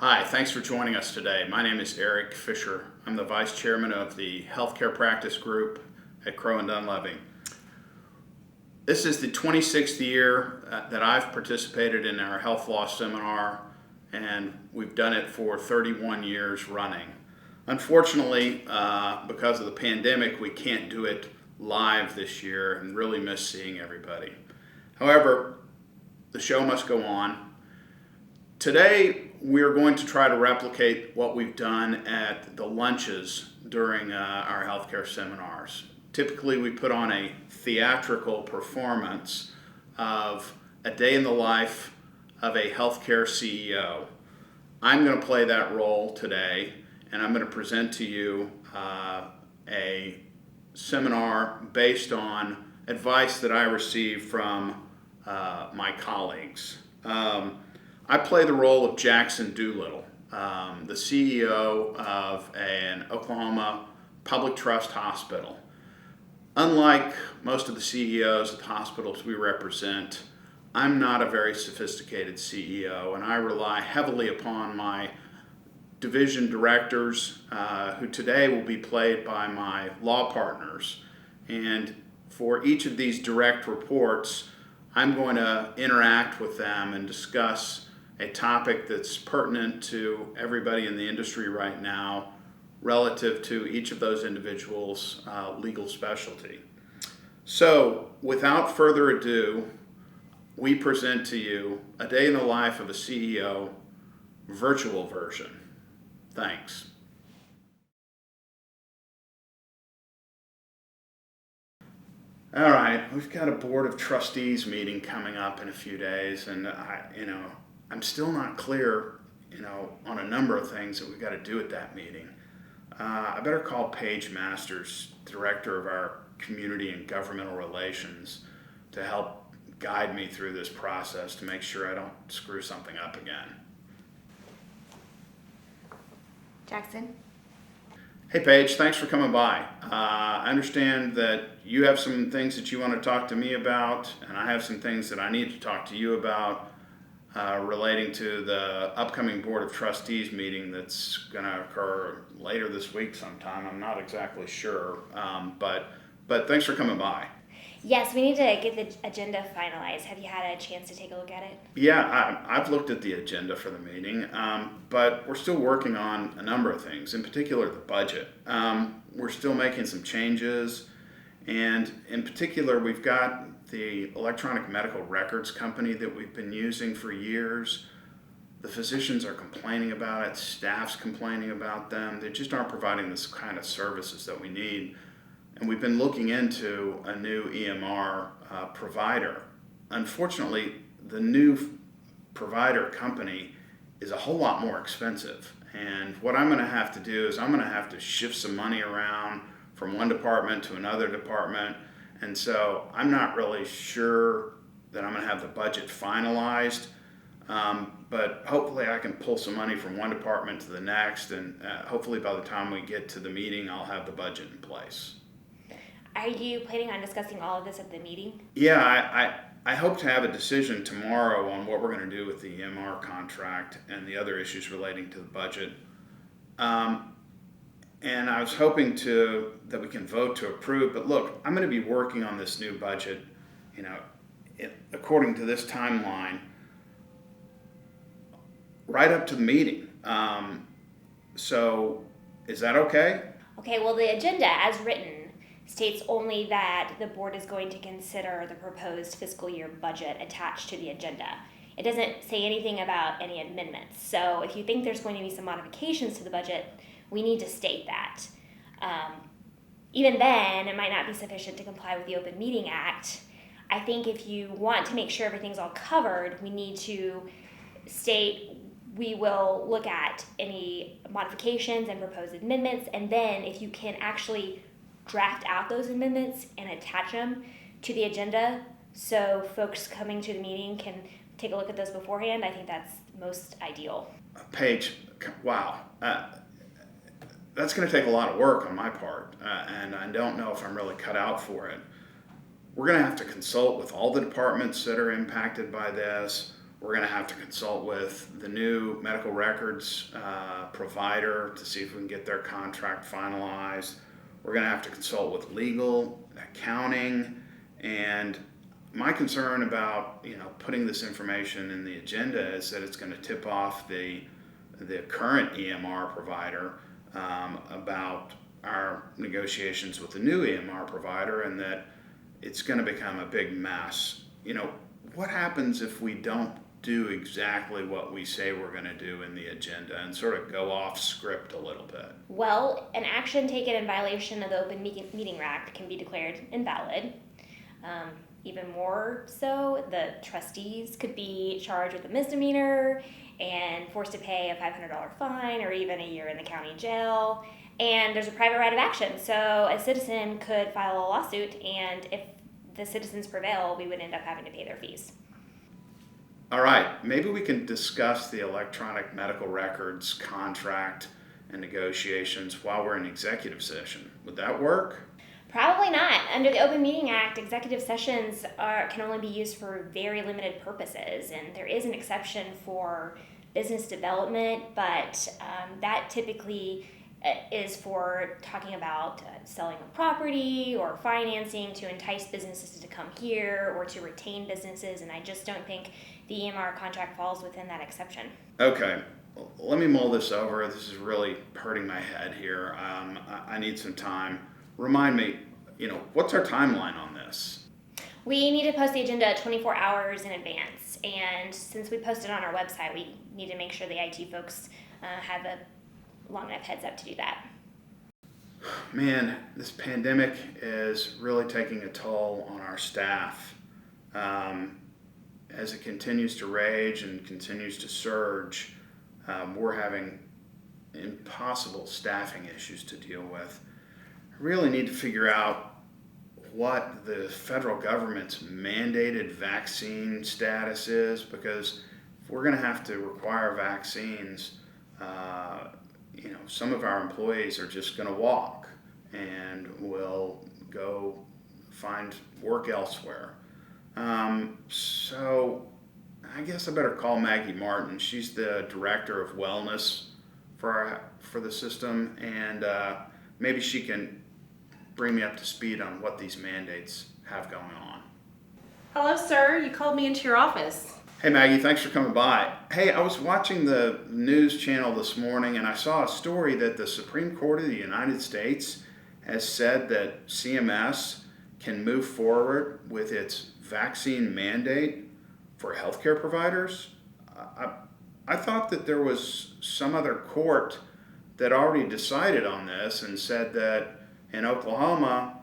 Hi, thanks for joining us today. My name is Eric Fisher. I'm the Vice Chairman of the Healthcare Practice Group at Crowe & Dunlevy. This is the 26th year that I've participated in our health law seminar, and we've done it for 31 years running. Unfortunately, because of the pandemic, we can't do it live this year and really miss seeing everybody. However, the show must go on. Today, we're going to try to replicate what we've done at the lunches during our healthcare seminars. Typically, we put on a theatrical performance of a day in the life of a healthcare CEO. I'm going to play that role today, and I'm going to present to you a seminar based on advice that I received from my colleagues. I play the role of Jackson Doolittle, the CEO of an Oklahoma public trust hospital. Unlike most of the CEOs at the hospitals we represent, I'm not a very sophisticated CEO, and I rely heavily upon my division directors, who today will be played by my law partners. And for each of these direct reports, I'm going to interact with them and discuss a topic that's pertinent to everybody in the industry right now relative to each of those individuals' legal specialty. So, without further ado, we present to you a day in the life of a CEO virtual version. Thanks. All right, we've got a board of trustees meeting coming up in a few days, and I'm still not clear, on a number of things that we've got to do at that meeting. I better call Paige Masters, director of our community and governmental relations, to help guide me through this process to make sure I don't screw something up again. Jackson? Hey Paige, thanks for coming by. I understand that you have some things that you want to talk to me about, and I have some things that I need to talk to you about relating to the upcoming Board of Trustees meeting that's going to occur later this week sometime. I'm not exactly sure, but thanks for coming by. Yes, we need to get the agenda finalized. Have you had a chance to take a look at it? Yeah, I've looked at the agenda for the meeting, but we're still working on a number of things, in particular the budget. We're still making some changes, and in particular, we've got the electronic medical records company that we've been using for years. The physicians are complaining about it, staff's complaining about them. They just aren't providing this kind of services that we need. And we've been looking into a new EMR provider. Unfortunately, the new provider company is a whole lot more expensive. And what I'm going to have to do is I'm going to have to shift some money around from one department to another department. And so I'm not really sure that I'm going to have the budget finalized, but hopefully I can pull some money from one department to the next, and hopefully by the time we get to the meeting, I'll have the budget in place. Are you planning on discussing all of this at the meeting? Yeah, I hope to have a decision tomorrow on what we're going to do with the EMR contract and the other issues relating to the budget. And I was hoping that we can vote to approve, but look, I'm going to be working on this new budget, according to this timeline, right up to the meeting. So is that okay? Okay, well, the agenda as written states only that the board is going to consider the proposed fiscal year budget attached to the agenda. It doesn't say anything about any amendments. So if you think there's going to be some modifications to the budget, we need to state that. Even then, it might not be sufficient to comply with the Open Meeting Act. I think if you want to make sure everything's all covered, we need to state we will look at any modifications and proposed amendments, and then if you can actually draft out those amendments and attach them to the agenda so folks coming to the meeting can take a look at those beforehand, I think that's most ideal. Paige, wow. That's going to take a lot of work on my part, and I don't know if I'm really cut out for it. We're going to have to consult with all the departments that are impacted by this. We're going to have to consult with the new medical records provider to see if we can get their contract finalized. We're going to have to consult with legal, accounting, and my concern about putting this information in the agenda is that it's going to tip off the current EMR provider about our negotiations with the new EMR provider, and that it's going to become a big mess. What happens if we don't do exactly what we say we're going to do in the agenda and sort of go off script a little bit? Well, an action taken in violation of the Open Meeting Act can be declared invalid. Even more so, the trustees could be charged with a misdemeanor and forced to pay a $500 fine or even a year in the county jail. And there's a private right of action, so a citizen could file a lawsuit, and if the citizens prevail, we would end up having to pay their fees. All right, maybe we can discuss the electronic medical records contract and negotiations while we're in executive session. Would that work? Probably not. Under the Open Meeting Act, executive sessions can only be used for very limited purposes, and there is an exception for business development, but that typically is for talking about selling a property or financing to entice businesses to come here or to retain businesses, and I just don't think the EMR contract falls within that exception. Okay, let me mull this over. This is really hurting my head here. I need some time. Remind me, what's our timeline on this? We need to post the agenda 24 hours in advance, and since we post it on our website, we need to make sure the IT folks have a long enough heads up to do that. Man, this pandemic is really taking a toll on our staff. As it continues to rage and continues to surge, we're having impossible staffing issues to deal with. I really need to figure out what the federal government's mandated vaccine status is, because if we're going to have to require vaccines, some of our employees are just going to walk and will go find work elsewhere. So I guess I better call Maggie Martin. She's the director of wellness for the system, and maybe she can bring me up to speed on what these mandates have going on. Hello, sir. You called me into your office. Hey Maggie, thanks for coming by. Hey, I was watching the news channel this morning and I saw a story that the Supreme Court of the United States has said that CMS can move forward with its vaccine mandate for healthcare providers. I thought that there was some other court that already decided on this and said that in Oklahoma,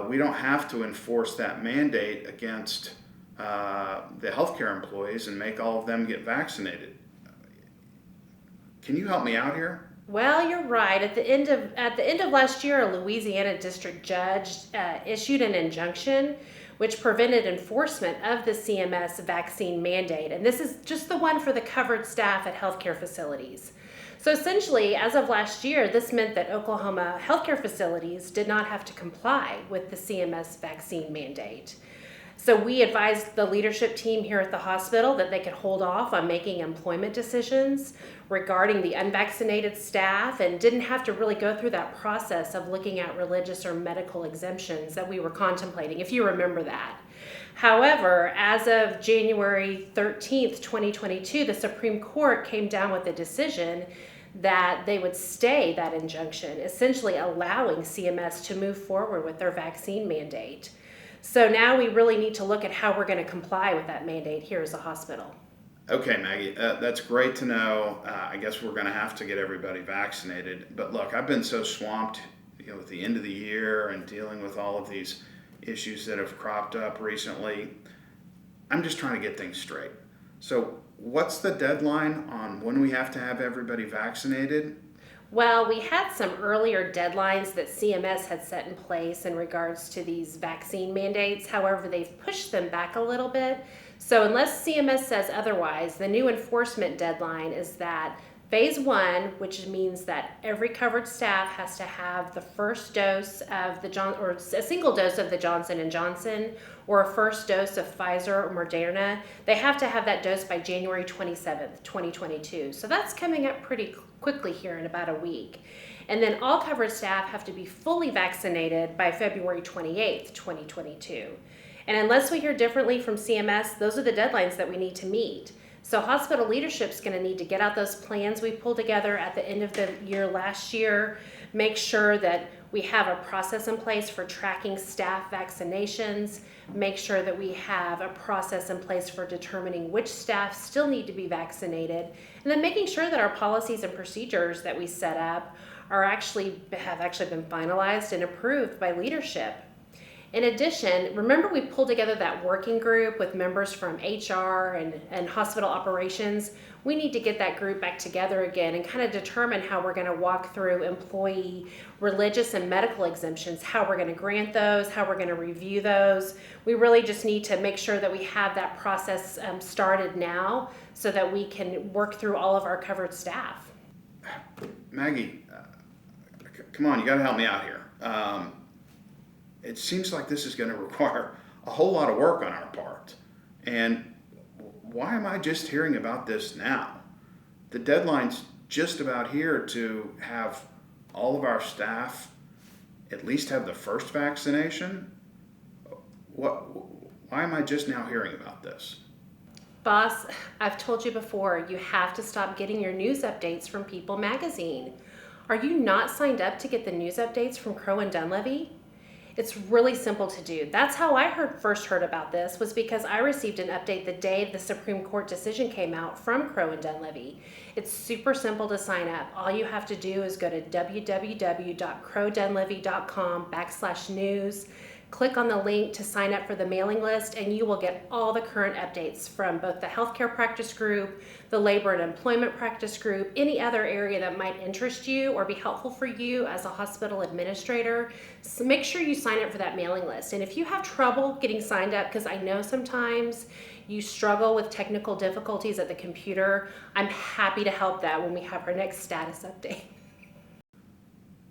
we don't have to enforce that mandate against the healthcare employees and make all of them get vaccinated. Can you help me out here? Well, you're right. At the end of last year, a Louisiana district judge issued an injunction which prevented enforcement of the CMS vaccine mandate, and this is just the one for the covered staff at healthcare facilities. So essentially, as of last year, this meant that Oklahoma healthcare facilities did not have to comply with the CMS vaccine mandate. So we advised the leadership team here at the hospital that they could hold off on making employment decisions regarding the unvaccinated staff and didn't have to really go through that process of looking at religious or medical exemptions that we were contemplating, if you remember that. However, as of January 13th, 2022, the Supreme Court came down with a decision that they would stay that injunction, essentially allowing CMS to move forward with their vaccine mandate. So now we really need to look at how we're going to comply with that mandate here as a hospital. Okay, Maggie, that's great to know. I guess we're going to have to get everybody vaccinated. But look, I've been so swamped, with the end of the year and dealing with all of these issues that have cropped up recently. I'm just trying to get things straight. So what's the deadline on when we have to have everybody vaccinated? Well, we had some earlier deadlines that CMS had set in place in regards to these vaccine mandates. However, they've pushed them back a little bit. So unless CMS says otherwise, the new enforcement deadline is that Phase 1, which means that every covered staff has to have the first dose of or a single dose of the Johnson & Johnson, or a first dose of Pfizer or Moderna. They have to have that dose by January 27th, 2022. So that's coming up pretty quickly here in about a week. And then all covered staff have to be fully vaccinated by February 28th, 2022. And unless we hear differently from CMS, those are the deadlines that we need to meet. So hospital leadership's going to need to get out those plans we pulled together at the end of the year last year, make sure that we have a process in place for tracking staff vaccinations, make sure that we have a process in place for determining which staff still need to be vaccinated, and then making sure that our policies and procedures that we set up have actually been finalized and approved by leadership. In addition, remember we pulled together that working group with members from HR and hospital operations. We need to get that group back together again and kind of determine how we're going to walk through employee religious and medical exemptions, how we're going to grant those, how we're going to review those. We really just need to make sure that we have that process started now so that we can work through all of our covered staff. Maggie, come on, you got to help me out here. It seems like this is going to require a whole lot of work on our part. And why am I just hearing about this now? The deadline's just about here to have all of our staff at least have the first vaccination. Why am I just now hearing about this? Boss, I've told you before, you have to stop getting your news updates from People magazine. Are you not signed up to get the news updates from Crow and Dunlevy? It's really simple to do. That's how I first heard about this, was because I received an update the day the Supreme Court decision came out from Crow and Dunlevy. It's super simple to sign up. All you have to do is go to www.crowdunlevy.com/news. Click on the link to sign up for the mailing list, and you will get all the current updates from both the healthcare practice group, the labor and employment practice group, any other area that might interest you or be helpful for you as a hospital administrator. So make sure you sign up for that mailing list. And if you have trouble getting signed up, because I know sometimes you struggle with technical difficulties at the computer, I'm happy to help that when we have our next status update.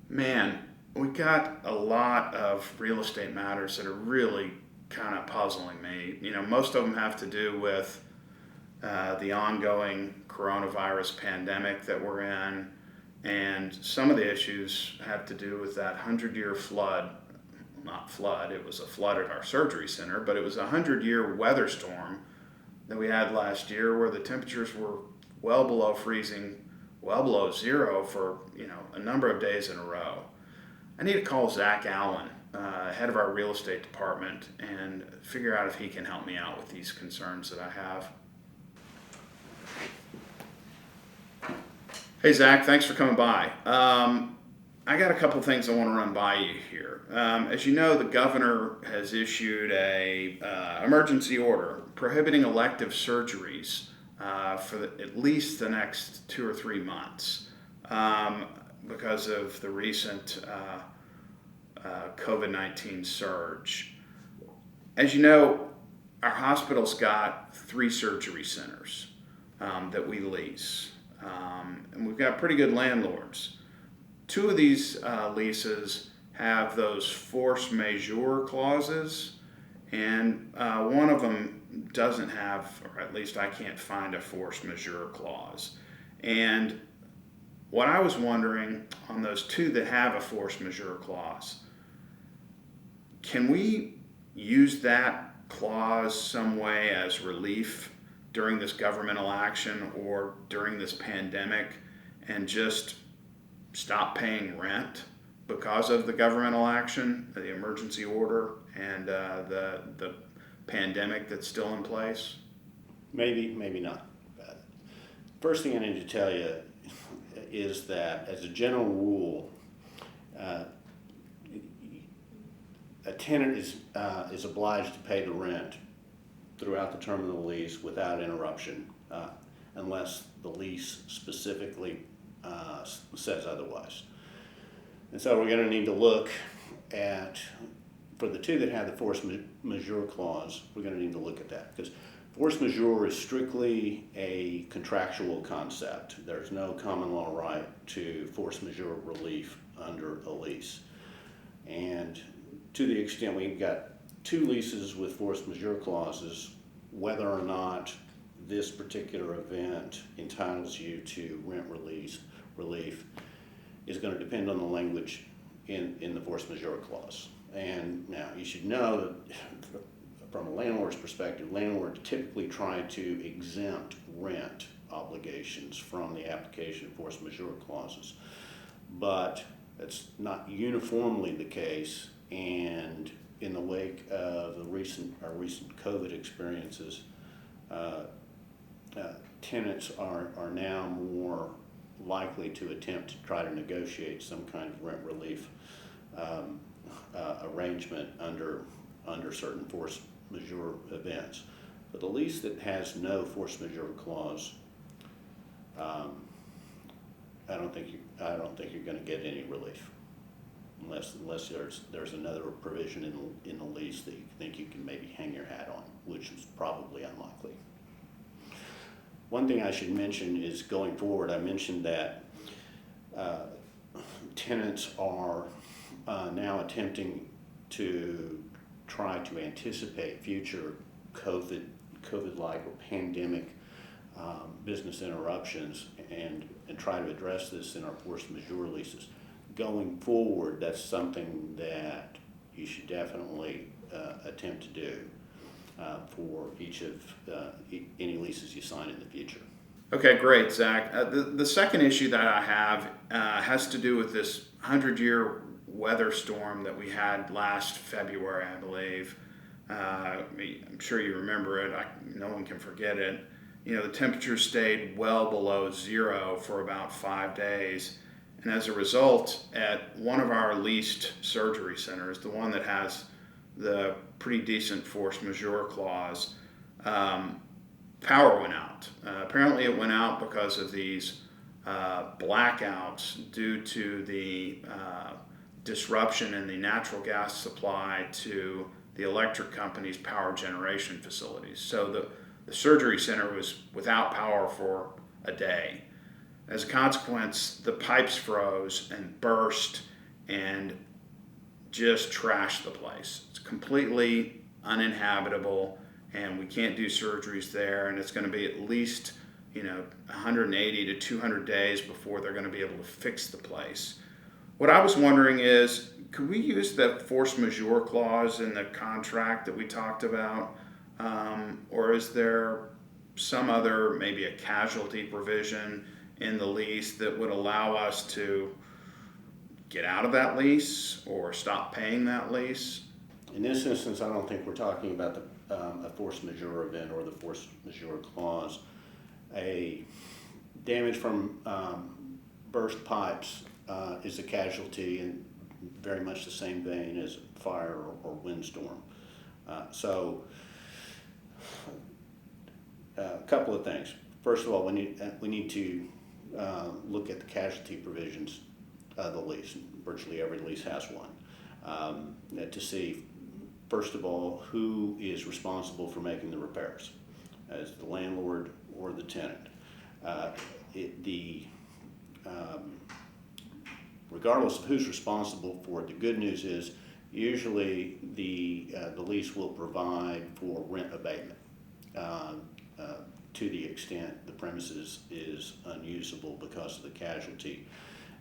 Man, we got a lot of real estate matters that are really kind of puzzling me. You know, most of them have to do with the ongoing coronavirus pandemic that we're in, and some of the issues have to do with that 100-year flood. Not flood, it was a flood at our surgery center, but it was a 100-year weather storm that we had last year where the temperatures were well below freezing, well below zero for, a number of days in a row. I need to call Zach Allen, head of our real estate department, and figure out if he can help me out with these concerns that I have. Hey Zach, thanks for coming by. I got a couple things I want to run by you here. As you know, the governor has issued a emergency order prohibiting elective surgeries for at least the next 2 or 3 months because of the recent COVID-19 surge. As you know, our hospital's got 3 surgery centers that we lease, and we've got pretty good landlords. 2 of these leases have those force majeure clauses, and one of them doesn't have, or at least I can't find a force majeure clause. And what I was wondering on those 2 that have a force majeure clause, can we use that clause some way as relief during this governmental action or during this pandemic and just stop paying rent because of the governmental action, the emergency order, and the pandemic that's still in place? Maybe, maybe not. First thing I need to tell you is that as a general rule, a tenant is obliged to pay the rent throughout the term of the lease without interruption, unless the lease specifically says otherwise. And so we're going to need to look at, for the 2 that have the force majeure clause, we're going to need to look at that, because Force majeure is strictly a contractual concept. There's no common law right to force majeure relief under a lease. And to the extent we've got 2 leases with force majeure clauses, whether or not this particular event entitles you to rent relief is going to depend on the language in the force majeure clause. And now you should know that from a landlord's perspective, landlords typically try to exempt rent obligations from the application of force majeure clauses, but that's not uniformly the case. And in the wake of our recent COVID experiences, tenants are now more likely to attempt to try to negotiate some kind of rent relief arrangement under certain force majeure events. But the lease that has no force majeure clause, I don't think you're going to get any relief unless there's another provision in the lease that you think you can maybe hang your hat on, which is probably unlikely. One thing I should mention is going forward, I mentioned that tenants are now attempting to try to anticipate future COVID-like or pandemic business interruptions and try to address this in our force majeure leases. Going forward, that's something that you should definitely attempt to do for each of any leases you sign in the future. Okay, great, Zach. The second issue that I have has to do with this 100-year weather storm that we had last February, I believe. I'm sure you remember it. No one can forget it. You know, the temperature stayed well below zero for about 5 days. And as a result, at one of our leased surgery centers, the one that has the pretty decent force majeure clause, power went out. Apparently it went out because of these blackouts due to the disruption in the natural gas supply to the electric company's power generation facilities. So the surgery center was without power for a day. As a consequence, the pipes froze and burst and just trashed the place. It's completely uninhabitable, and we can't do surgeries there, and it's going to be at least 180 to 200 days before they're going to be able to fix the place. What I was wondering is, could we use the force majeure clause in the contract that we talked about, or is there some other, maybe a casualty provision in the lease that would allow us to get out of that lease or stop paying that lease? In this instance, I don't think we're talking about a force majeure event or the force majeure clause. A damage from burst pipes is a casualty in very much the same vein as fire or windstorm. So a couple of things. First of all, we need to look at the casualty provisions of the lease. Virtually every lease has one, to see, first of all, who is responsible for making the repairs, as the landlord or the tenant. Regardless of who's responsible for it, the good news is usually the lease will provide for rent abatement to the extent the premises is unusable because of the casualty,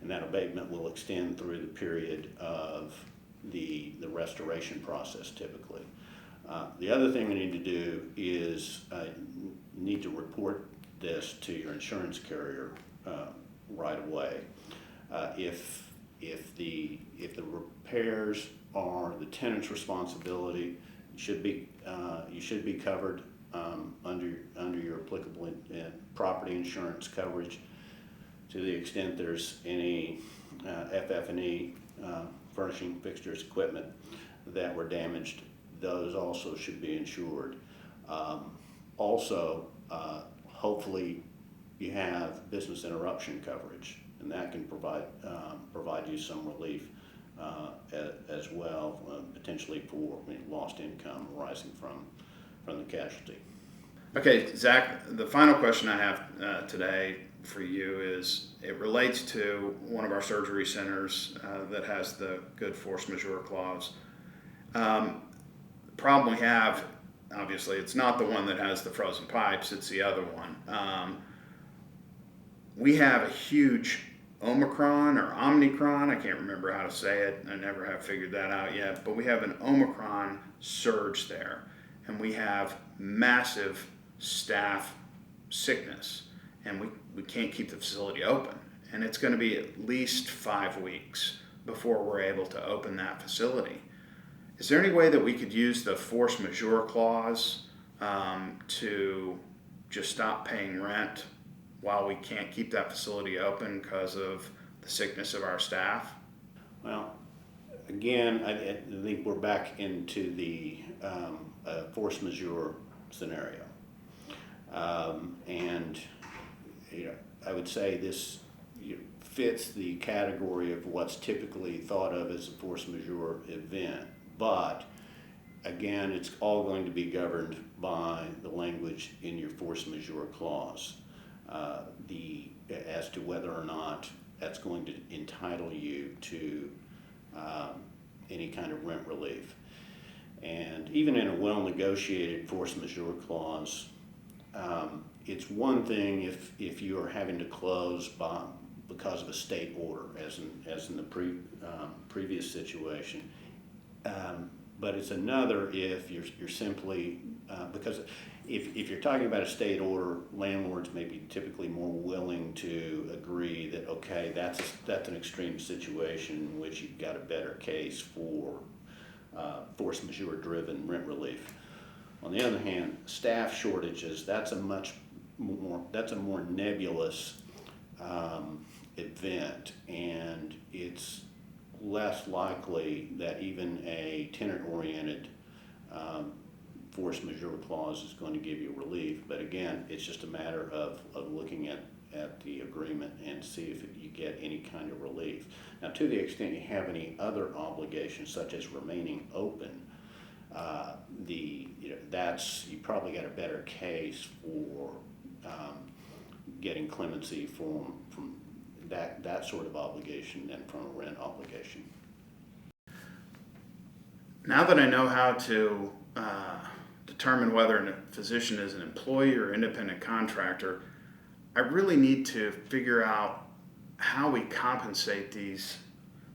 and that abatement will extend through the period of the restoration process typically. The other thing we need to do is need to report this to your insurance carrier right away. If the repairs are the tenant's responsibility, you should be covered under your applicable property insurance coverage. To the extent there's any FF&E, furnishing, fixtures, equipment that were damaged, those also should be insured. Also, hopefully you have business interruption coverage, and that can provide you some relief as well, potentially for lost income arising from the casualty. Okay, Zach, the final question I have today for you is, it relates to one of our surgery centers that has the good force majeure clause. The problem we have, obviously, it's not the one that has the frozen pipes, it's the other one. We have a huge Omicron or Omicron, I can't remember how to say it, I never have figured that out yet, but we have an Omicron surge there, and we have massive staff sickness, and we can't keep the facility open, and it's going to be at least 5 weeks before we're able to open that facility. Is there any way that we could use the force majeure clause to just stop paying rent while we can't keep that facility open because of the sickness of our staff? Well, again, I think we're back into the force majeure scenario. And I would say this fits the category of what's typically thought of as a force majeure event. But again, it's all going to be governed by the language in your force majeure clause, as to whether or not that's going to entitle you to any kind of rent relief. And even in a well-negotiated force majeure clause, it's one thing if you are having to close because of a state order, as in the previous situation. But it's another if you're simply because if you're talking about a state order, landlords may be typically more willing to agree that, okay, that's an extreme situation in which you've got a better case for force majeure driven rent relief. On the other hand, staff shortages, that's a more nebulous event, and it's less likely that even a tenant-oriented force majeure clause is going to give you relief. But again, it's just a matter of looking at the agreement and see if you get any kind of relief. Now, to the extent you have any other obligations, such as remaining open, you probably got a better case for getting clemency from that sort of obligation than from a rent obligation. Now that I know how to determine whether a physician is an employee or independent contractor, I really need to figure out how we compensate these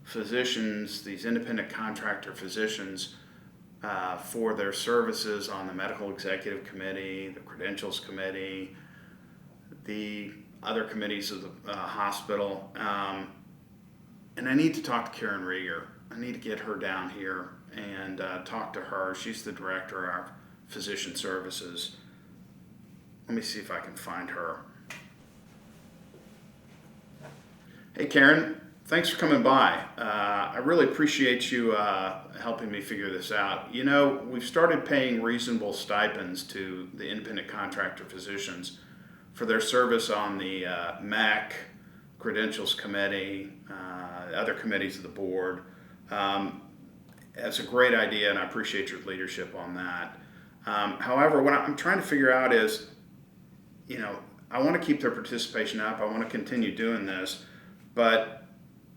physicians, these independent contractor physicians, for their services on the medical executive committee, the credentials committee, the other committees of the hospital. And I need to talk to Karen Rieger. I need to get her down here and talk to her. She's the director of our physician services. Let me see if I can find her. Hey Karen, thanks for coming by. I really appreciate you helping me figure this out. You know, we've started paying reasonable stipends to the independent contractor physicians for their service on the MAC, Credentials Committee, other committees of the board. That's a great idea, and I appreciate your leadership on that. However, what I'm trying to figure out is, I want to keep their participation up. I want to continue doing this, but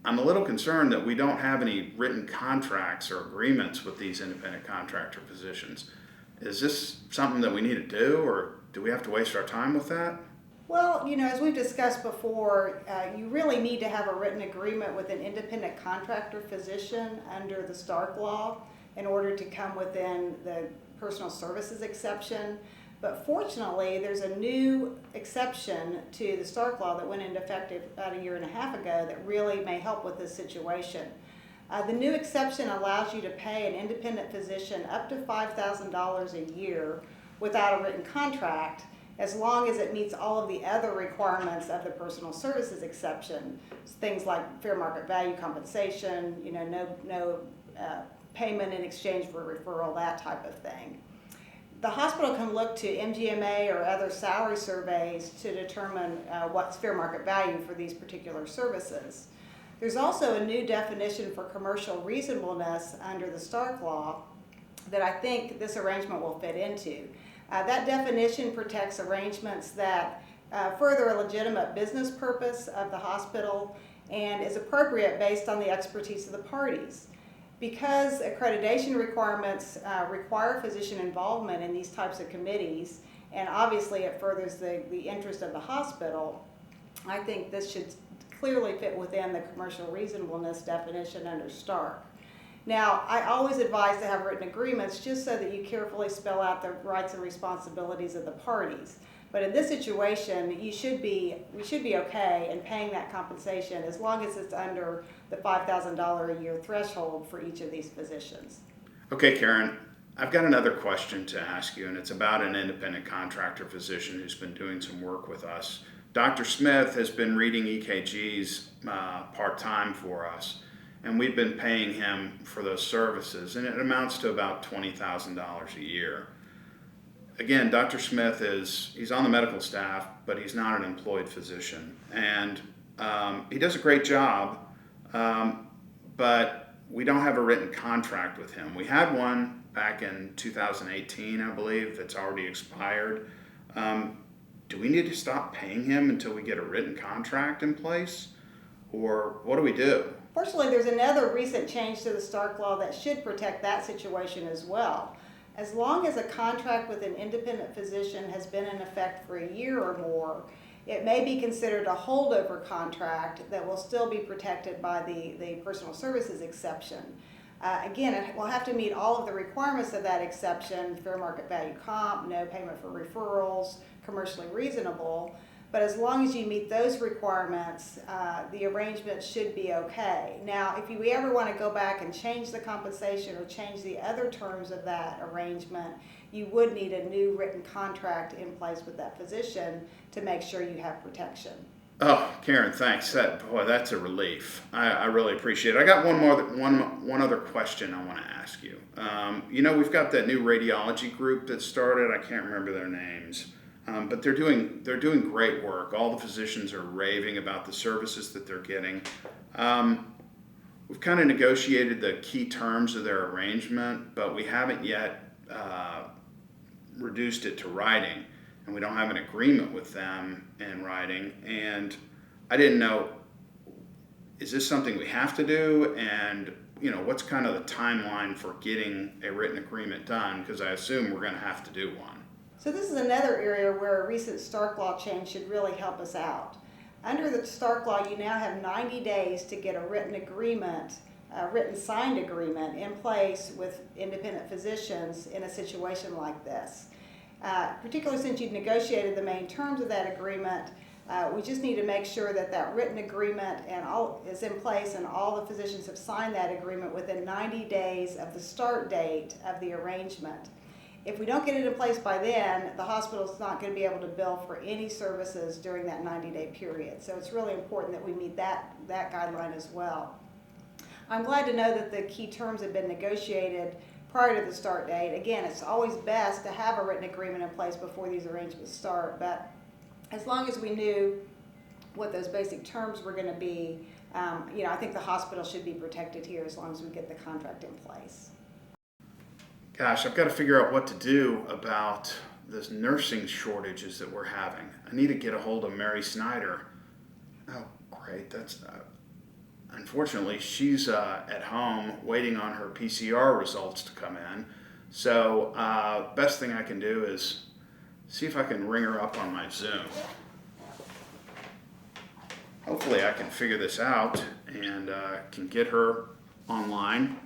I'm a little concerned that we don't have any written contracts or agreements with these independent contractor physicians. Is this something that we need to do, or do we have to waste our time with that? Well, as we've discussed before, you really need to have a written agreement with an independent contractor physician under the Stark Law in order to come within the personal services exception. But fortunately, there's a new exception to the Stark Law that went into effect about 1.5 years ago that really may help with this situation. The new exception allows you to pay an independent physician up to $5,000 a year without a written contract, as long as it meets all of the other requirements of the personal services exception, things like fair market value compensation, no payment in exchange for a referral, that type of thing. The hospital can look to MGMA or other salary surveys to determine what's fair market value for these particular services. There's also a new definition for commercial reasonableness under the Stark Law that I think this arrangement will fit into. That definition protects arrangements that further a legitimate business purpose of the hospital and is appropriate based on the expertise of the parties. Because accreditation requirements require physician involvement in these types of committees, and obviously it furthers the interest of the hospital, I think this should clearly fit within the commercial reasonableness definition under Stark. Now, I always advise to have written agreements just so that you carefully spell out the rights and responsibilities of the parties. But in this situation, we should be okay in paying that compensation as long as it's under the $5,000 a year threshold for each of these physicians. Okay, Karen, I've got another question to ask you, and it's about an independent contractor physician who's been doing some work with us. Dr. Smith has been reading EKGs part-time for us, and we've been paying him for those services, and it amounts to about $20,000 a year. Again, Dr. Smith he's on the medical staff, but he's not an employed physician. And he does a great job, but we don't have a written contract with him. We had one back in 2018, I believe, that's already expired. Do we need to stop paying him until we get a written contract in place? Or what do we do? Fortunately, there's another recent change to the Stark Law that should protect that situation as well. As long as a contract with an independent physician has been in effect for a year or more, it may be considered a holdover contract that will still be protected by the personal services exception. Again, it will have to meet all of the requirements of that exception: fair market value comp, no payment for referrals, commercially reasonable. But as long as you meet those requirements, the arrangement should be okay. Now, if you ever want to go back and change the compensation or change the other terms of that arrangement, you would need a new written contract in place with that physician to make sure you have protection. Oh, Karen, thanks. That's a relief. I really appreciate it. I got one other question I want to ask you. We've got that new radiology group that started. I can't remember their names. But they're doing great work. All the physicians are raving about the services that they're getting. We've kind of negotiated the key terms of their arrangement, but we haven't yet reduced it to writing, and we don't have an agreement with them in writing. And I didn't know, is this something we have to do? And what's kind of the timeline for getting a written agreement done? Because I assume we're going to have to do one. So this is another area where a recent Stark Law change should really help us out. Under the Stark Law, you now have 90 days to get a written agreement, a written signed agreement in place with independent physicians in a situation like this. Particularly since you've negotiated the main terms of that agreement, we just need to make sure that written agreement is in place and all the physicians have signed that agreement within 90 days of the start date of the arrangement. If we don't get it in place by then, the hospital's not going to be able to bill for any services during that 90-day period. So it's really important that we meet that guideline as well. I'm glad to know that the key terms have been negotiated prior to the start date. Again, it's always best to have a written agreement in place before these arrangements start, but as long as we knew what those basic terms were going to be, I think the hospital should be protected here as long as we get the contract in place. Gosh, I've got to figure out what to do about this nursing shortages that we're having. I need to get a hold of Mary Snyder. Oh, great. Unfortunately, she's at home waiting on her PCR results to come in. So best thing I can do is see if I can ring her up on my Zoom. Hopefully I can figure this out and can get her online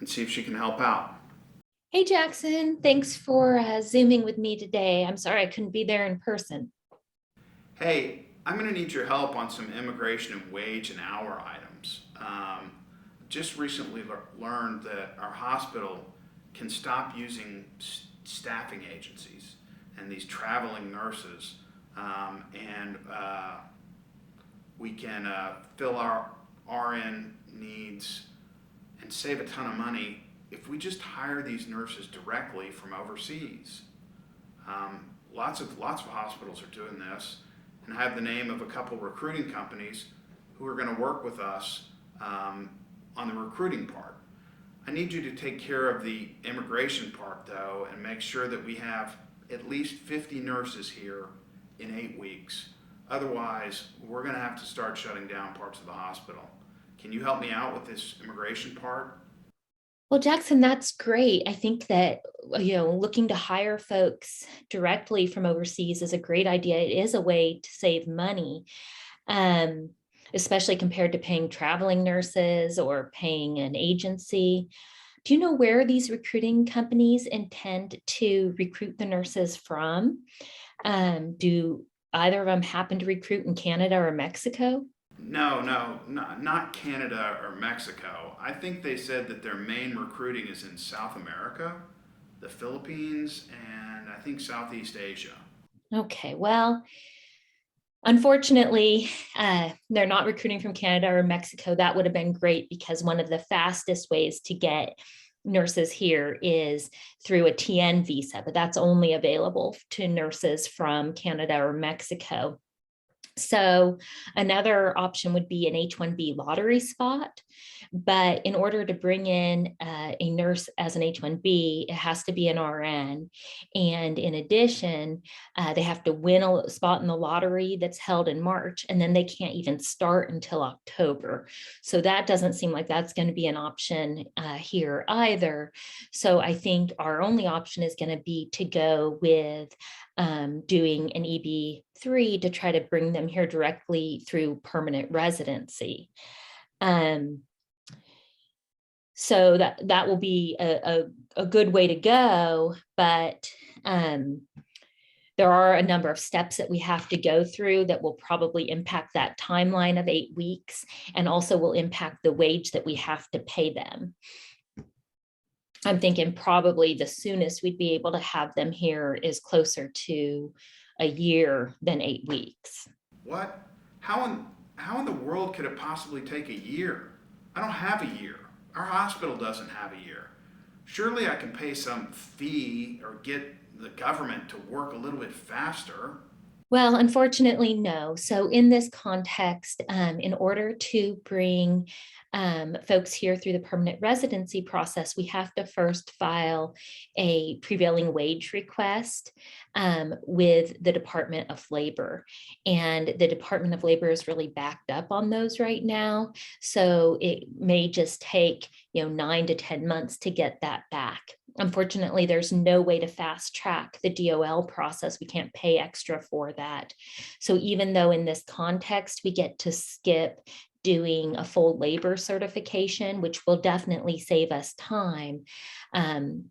and see if she can help out. Hey Jackson, thanks for Zooming with me today. I'm sorry I couldn't be there in person. Hey, I'm going to need your help on some immigration and wage and hour items. Just recently learned that our hospital can stop using staffing agencies and these traveling nurses, and we can fill our RN needs and save a ton of money if we just hire these nurses directly from overseas. Lots of hospitals are doing this, and I have the name of a couple recruiting companies who are going to work with us on the recruiting part. I need you to take care of the immigration part though and make sure that we have at least 50 nurses here in 8 weeks. Otherwise, we're going to have to start shutting down parts of the hospital. Can you help me out with this immigration part? Well, Jackson, that's great. I think that, looking to hire folks directly from overseas is a great idea. It is a way to save money, um, especially compared to paying traveling nurses or paying an agency. Do you know where these recruiting companies intend to recruit the nurses from? Do either of them happen to recruit in Canada or Mexico? No, no, not Canada or Mexico. I think they said that their main recruiting is in South America, the Philippines, and I think Southeast Asia. Okay, well, unfortunately, they're not recruiting from Canada or Mexico. That would have been great because one of the fastest ways to get nurses here is through a TN visa, but that's only available to nurses from Canada or Mexico. So another option would be an H-1B lottery spot. But in order to bring in a nurse as an H-1B, it has to be an RN. And in addition, they have to win a spot in the lottery that's held in March, and then they can't even start until October. So that doesn't seem like that's going to be an option here either. So I think our only option is going to be to go with doing an EB3 to try to bring them here directly through permanent residency. So that will be a good way to go, but there are a number of steps that we have to go through that will probably impact that timeline of 8 weeks and also will impact the wage that we have to pay them. I'm thinking probably the soonest we'd be able to have them here is closer to a year than 8 weeks. What? How in the world could it possibly take a year? I don't have a year. Our hospital doesn't have a year. Surely I can pay some fee or get the government to work a little bit faster. Well, unfortunately, no. So in this context, in order to bring folks here through the permanent residency process, we have to first file a prevailing wage request with the Department of Labor. And the Department of Labor is really backed up on those right now. So it may just take 9 to 10 months to get that back. Unfortunately, there's no way to fast track the DOL process. We can't pay extra for that. So even though in this context, we get to skip doing a full labor certification, which will definitely save us time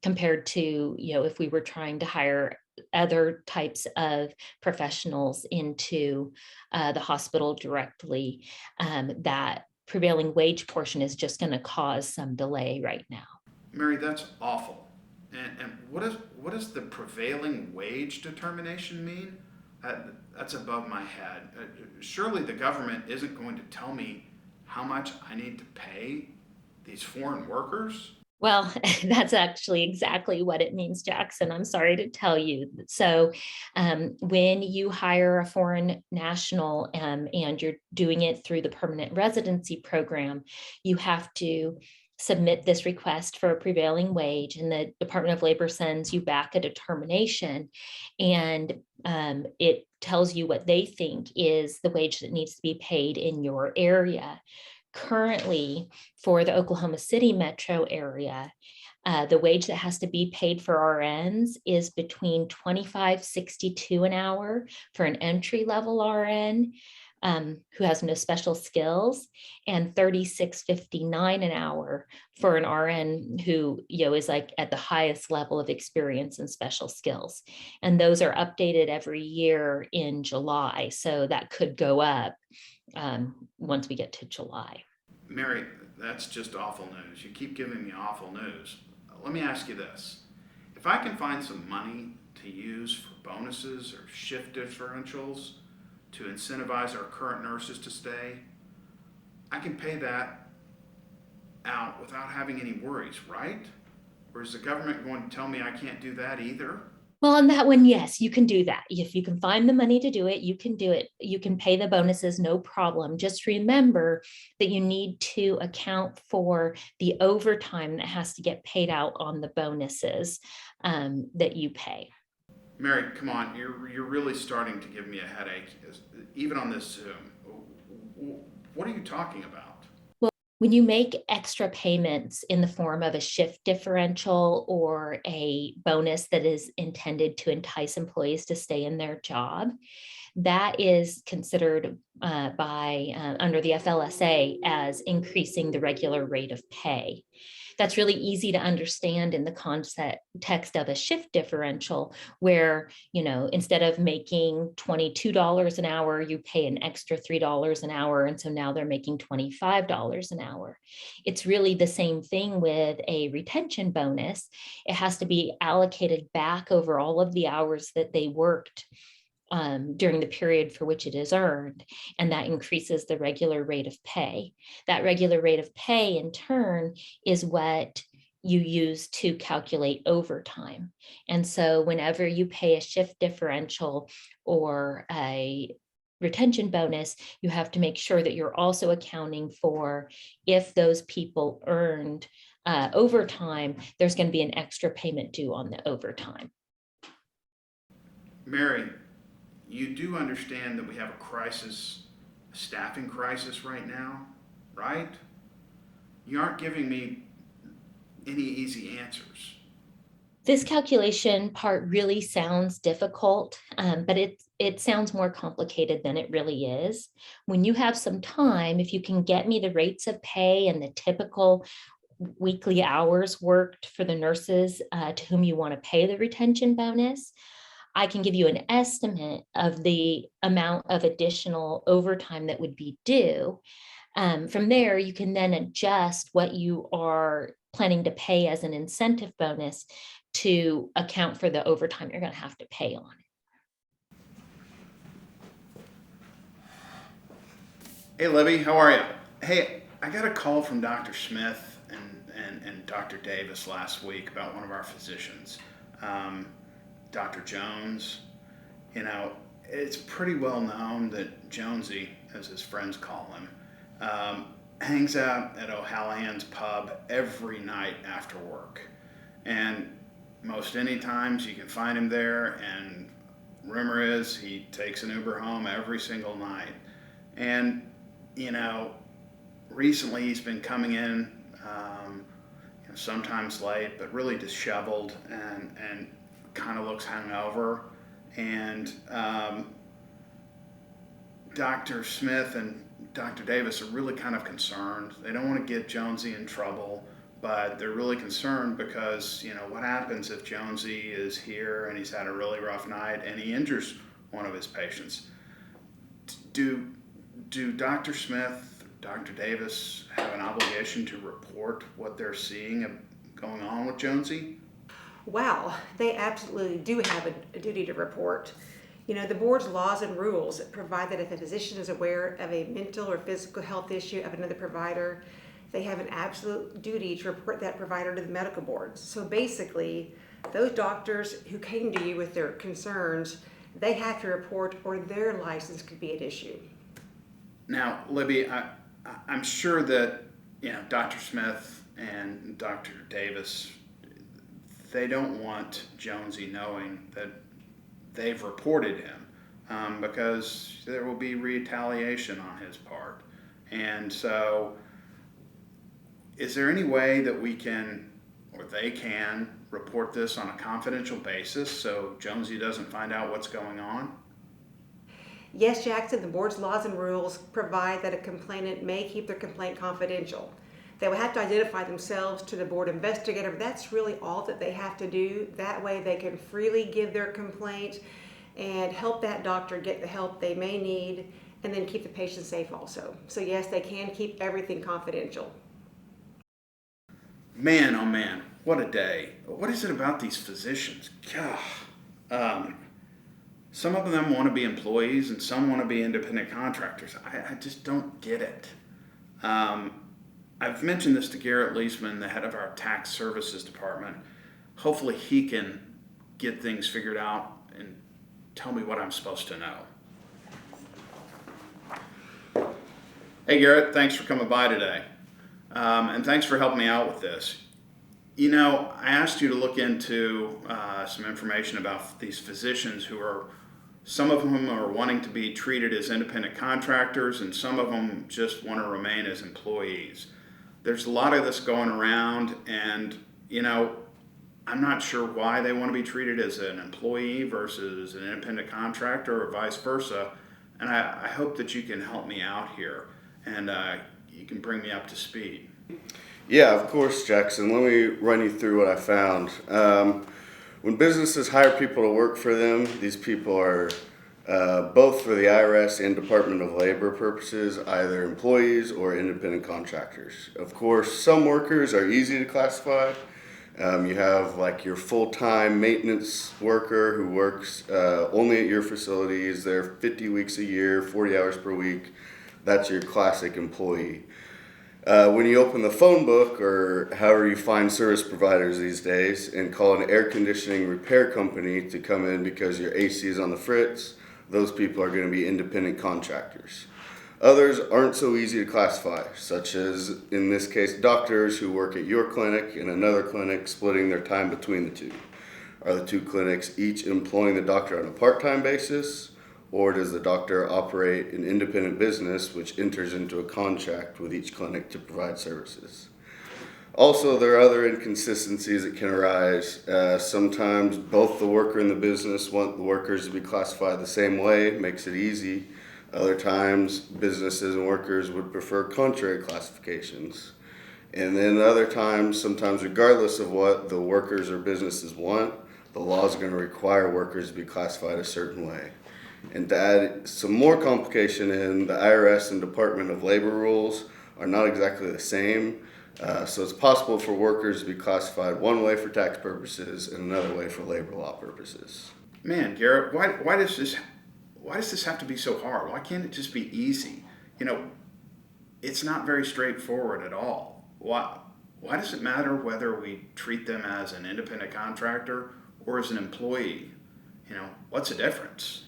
compared to, if we were trying to hire other types of professionals into the hospital directly, that prevailing wage portion is just going to cause some delay right now. Mary, that's awful. And what does the prevailing wage determination mean? That's above my head. Surely the government isn't going to tell me how much I need to pay these foreign workers? Well, that's actually exactly what it means, Jackson. I'm sorry to tell you. So when you hire a foreign national and you're doing it through the permanent residency program, you have to submit this request for a prevailing wage, and the Department of Labor sends you back a determination, and it tells you what they think is the wage that needs to be paid in your area. Currently, for the Oklahoma City metro area, the wage that has to be paid for RNs is between $25.62 an hour for an entry level RN who has no special skills, and $36.59 an hour for an RN who is like at the highest level of experience and special skills. And those are updated every year in July, so that could go up once we get to July. Mary, that's just awful news. You keep giving me awful news. Let me ask you this. If I can find some money to use for bonuses or shift differentials to incentivize our current nurses to stay, I can pay that out without having any worries, right? Or is the government going to tell me I can't do that either? Well, on that one, yes, you can do that. If you can find the money to do it, you can do it. You can pay the bonuses, no problem. Just remember that you need to account for the overtime that has to get paid out on the bonuses that you pay. Mary, come on, you're really starting to give me a headache, even on this Zoom. What are you talking about? When you make extra payments in the form of a shift differential or a bonus that is intended to entice employees to stay in their job, that is considered under the FLSA as increasing the regular rate of pay. That's really easy to understand in the context of a shift differential, where, instead of making $22 an hour, you pay an extra $3 an hour. And so now they're making $25 an hour. It's really the same thing with a retention bonus. It has to be allocated back over all of the hours that they worked during the period for which it is earned, and that increases the regular rate of pay. That regular rate of pay, in turn, is what you use to calculate overtime. And so whenever you pay a shift differential or a retention bonus, you have to make sure that you're also accounting for, if those people earned overtime, there's going to be an extra payment due on the overtime. Mary, you do understand that we have a staffing crisis right now, right? You aren't giving me any easy answers. This calculation part really sounds difficult, but it sounds more complicated than it really is. When you have some time, if you can get me the rates of pay and the typical weekly hours worked for the nurses to whom you want to pay the retention bonus, I can give you an estimate of the amount of additional overtime that would be due. From there, you can then adjust what you are planning to pay as an incentive bonus to account for the overtime you're going to have to pay on it. Hey, Libby, how are you? Hey, I got a call from Dr. Smith and Dr. Davis last week about one of our physicians. Dr. Jones, it's pretty well known that Jonesy, as his friends call him, hangs out at O'Hallahan's pub every night after work. And most any times you can find him there, and rumor is he takes an Uber home every single night. And, recently he's been coming in, sometimes late, but really disheveled and kind of looks hungover, and Dr. Smith and Dr. Davis are really kind of concerned. They don't want to get Jonesy in trouble, but they're really concerned because, what happens if Jonesy is here and he's had a really rough night and he injures one of his patients? Do Dr. Smith, Dr. Davis have an obligation to report what they're seeing going on with Jonesy? Well, they absolutely do have a duty to report. The board's laws and rules provide that if a physician is aware of a mental or physical health issue of another provider, they have an absolute duty to report that provider to the medical board. So basically, those doctors who came to you with their concerns, they have to report or their license could be at issue. Now, Libby, I'm sure that, Dr. Smith and Dr. Davis, they don't want Jonesy knowing that they've reported him, because there will be retaliation on his part. And so, is there any way that we can, or they can, report this on a confidential basis so Jonesy doesn't find out what's going on? Yes, Jackson, the board's laws and rules provide that a complainant may keep their complaint confidential. They will have to identify themselves to the board investigator, but that's really all that they have to do. That way they can freely give their complaint and help that doctor get the help they may need, and then keep the patient safe also. So yes, they can keep everything confidential. Man, oh man, what a day. What is it about these physicians? God. Some of them want to be employees and some want to be independent contractors. I just don't get it. I've mentioned this to Garrett Leisman, the head of our tax services department. Hopefully he can get things figured out and tell me what I'm supposed to know. Hey Garrett, thanks for coming by today. And thanks for helping me out with this. You know, I asked you to look into some information about these physicians some of whom are wanting to be treated as independent contractors, and some of them just want to remain as employees. There's a lot of this going around, and, you know, I'm not sure why they want to be treated as an employee versus an independent contractor or vice versa. And I hope that you can help me out here and you can bring me up to speed. Yeah, of course, Jackson. Let me run you through what I found. When businesses hire people to work for them, these people are both for the IRS and Department of Labor purposes, either employees or independent contractors. Of course, some workers are easy to classify. You have like your full-time maintenance worker who works only at your facility, is there 50 weeks a year, 40 hours per week. That's your classic employee. When you open the phone book, or however you find service providers these days, and call an air conditioning repair company to come in because your AC is on the fritz, those people are going to be independent contractors. Others aren't so easy to classify, such as, in this case, doctors who work at your clinic and another clinic, splitting their time between the two. Are the two clinics each employing the doctor on a part-time basis? Or does the doctor operate an independent business which enters into a contract with each clinic to provide services? Also, there are other inconsistencies that can arise. Sometimes both the worker and the business want the workers to be classified the same way, makes it easy. Other times, businesses and workers would prefer contrary classifications. And then other times, sometimes regardless of what the workers or businesses want, the law is going to require workers to be classified a certain way. And to add some more complication in, the IRS and Department of Labor rules are not exactly the same. So it's possible for workers to be classified one way for tax purposes and another way for labor law purposes. Man, Garrett, why does this have to be so hard? Why can't it just be easy? You know, it's not very straightforward at all. Why does it matter whether we treat them as an independent contractor or as an employee? You know, what's the difference?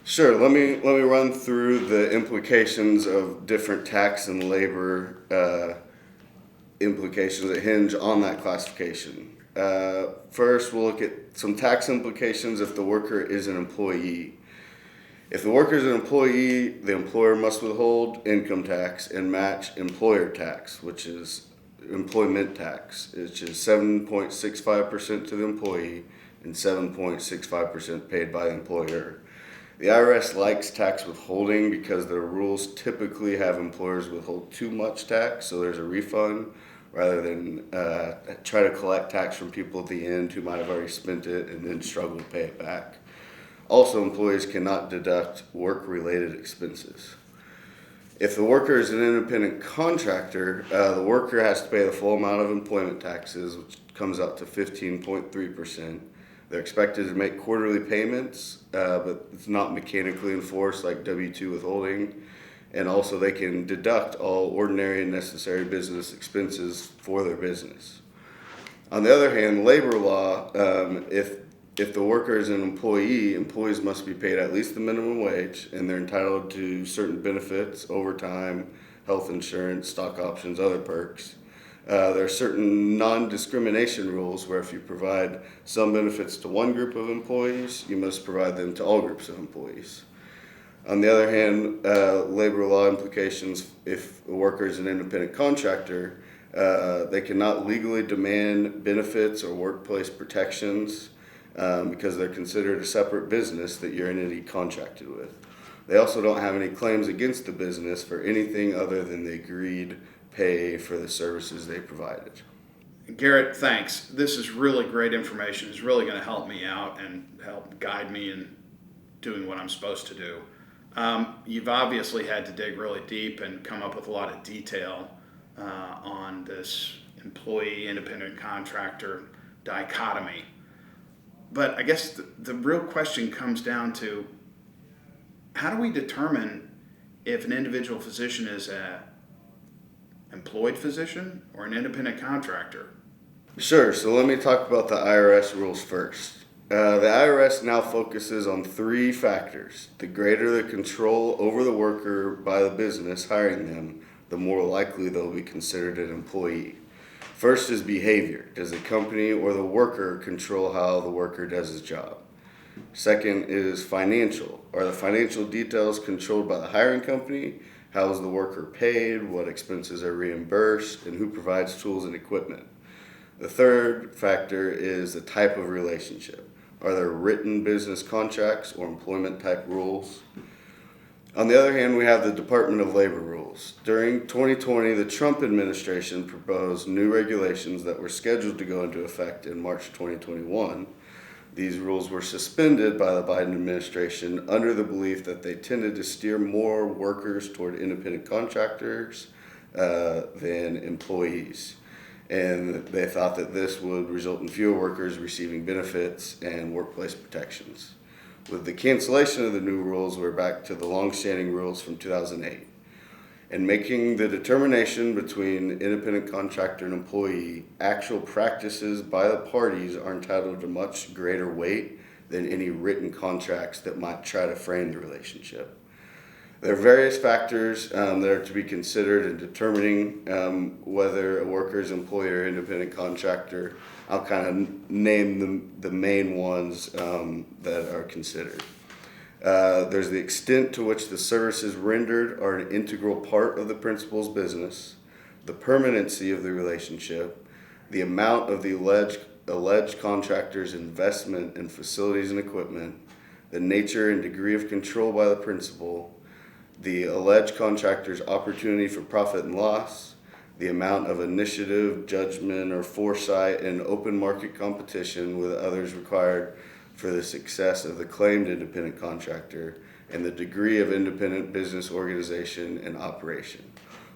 Sure, let me run through the implications of different tax and labor implications that hinge on that classification. First, we'll look at some tax implications if the worker is an employee. If the worker is an employee, the employer must withhold income tax and match employer tax, which is employment tax, which is 7.65% to the employee and 7.65% paid by the employer. The IRS likes tax withholding because their rules typically have employers withhold too much tax, so there's a refund, rather than try to collect tax from people at the end who might have already spent it and then struggle to pay it back. Also, employees cannot deduct work-related expenses. If the worker is an independent contractor, the worker has to pay the full amount of employment taxes, which comes up to 15.3%. They're expected to make quarterly payments, but it's not mechanically enforced like W-2 withholding. And also they can deduct all ordinary and necessary business expenses for their business. On the other hand, labor law, if the worker is an employee, employees must be paid at least the minimum wage, and they're entitled to certain benefits, overtime, health insurance, stock options, other perks. There are certain non-discrimination rules where if you provide some benefits to one group of employees, you must provide them to all groups of employees. On the other hand, labor law implications, if a worker is an independent contractor, they cannot legally demand benefits or workplace protections because they're considered a separate business that your entity contracted with. They also don't have any claims against the business for anything other than the agreed pay for the services they provided. Garrett, thanks. This is really great information. It's really going to help me out and help guide me in doing what I'm supposed to do. You've obviously had to dig really deep and come up with a lot of detail on this employee independent contractor dichotomy. But I guess the real question comes down to, how do we determine if an individual physician is an employed physician or an independent contractor? Sure, so let me talk about the IRS rules first. The IRS now focuses on three factors. The greater the control over the worker by the business hiring them, the more likely they'll be considered an employee. First is behavior. Does the company or the worker control how the worker does his job? Second is financial. Are the financial details controlled by the hiring company? How is the worker paid? What expenses are reimbursed? And who provides tools and equipment? The third factor is the type of relationship. Are there written business contracts or employment type rules? On the other hand, we have the Department of Labor rules. During 2020, the Trump administration proposed new regulations that were scheduled to go into effect in March 2021. These rules were suspended by the Biden administration under the belief that they tended to steer more workers toward independent contractors than employees. And they thought that this would result in fewer workers receiving benefits and workplace protections. With the cancellation of the new rules, we're back to the long-standing rules from 2008. In making the determination between independent contractor and employee, actual practices by the parties are entitled to much greater weight than any written contracts that might try to frame the relationship. There are various factors that are to be considered in determining whether a worker is employee or independent contractor. I'll kind of name the main ones that are considered. There's the extent to which the services rendered are an integral part of the principal's business, the permanency of the relationship, the amount of the alleged contractor's investment in facilities and equipment, the nature and degree of control by the principal, the alleged contractor's opportunity for profit and loss, the amount of initiative, judgment, or foresight in open market competition with others required for the success of the claimed independent contractor, and the degree of independent business organization and operation.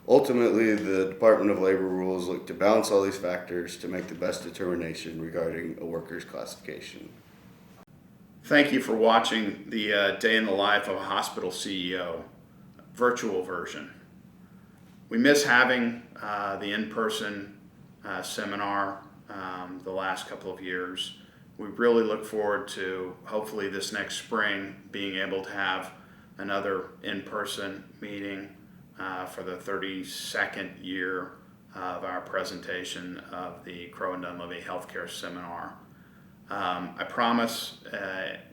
Ultimately, the Department of Labor rules look to balance all these factors to make the best determination regarding a worker's classification. Thank you for watching the Day in the Life of a Hospital CEO virtual version. We miss having the in-person seminar the last couple of years. We really look forward to hopefully this next spring being able to have another in-person meeting for the 32nd year of our presentation of the Crow and Dunlevy Healthcare Seminar. I promise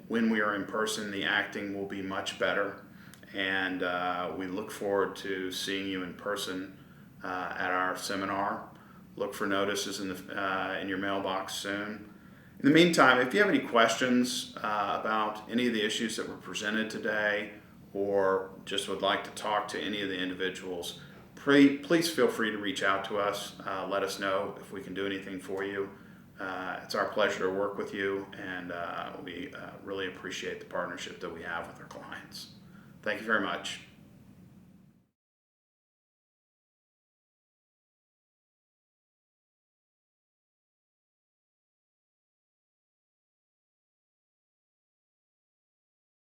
when we are in person, the acting will be much better, and we look forward to seeing you in person at our seminar. Look for notices in your mailbox soon. In the meantime, if you have any questions about any of the issues that were presented today, or just would like to talk to any of the individuals, please feel free to reach out to us. Let us know if we can do anything for you. It's our pleasure to work with you, and we really appreciate the partnership that we have with our clients. Thank you very much.